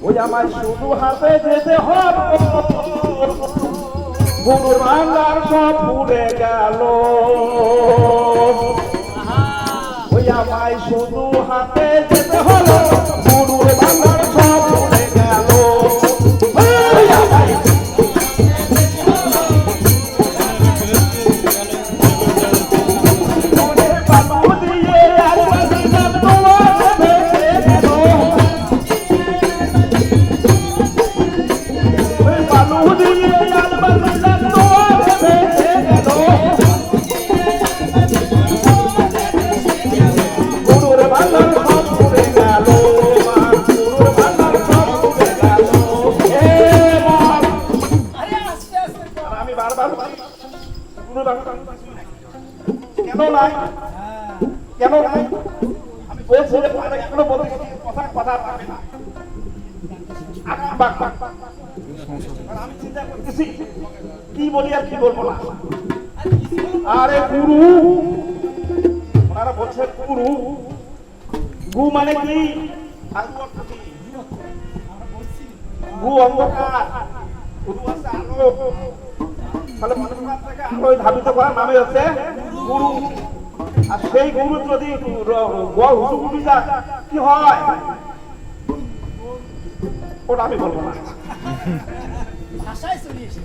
ওই আমার শুধু হাতে যেতে হবে গুরুর ভান্ডার সব ভুলে গেল ওই আমায় শুধু হাতে যেতে হলো গুরুর ভান্ডার সব ভুলে গেল কেন নাই কেন নাই আমি বলছি এখনো বলতে কথা কথা পাবে না আমি চিন্তা করতেছি কি বলি আর কি বলবো না আরে গুরু ওনারা বলছে গুরু গু মানে কি গু অন্ধকার গুরু আছে আলো তাহলে অন্ধকার থেকে আলো ধাবিত করার নামে হচ্ছে গুরু আর সেই গুরু যদি হুজুগুলি যায় কি হয় ওটা আমি বলবো না ভাষায় চলে এসে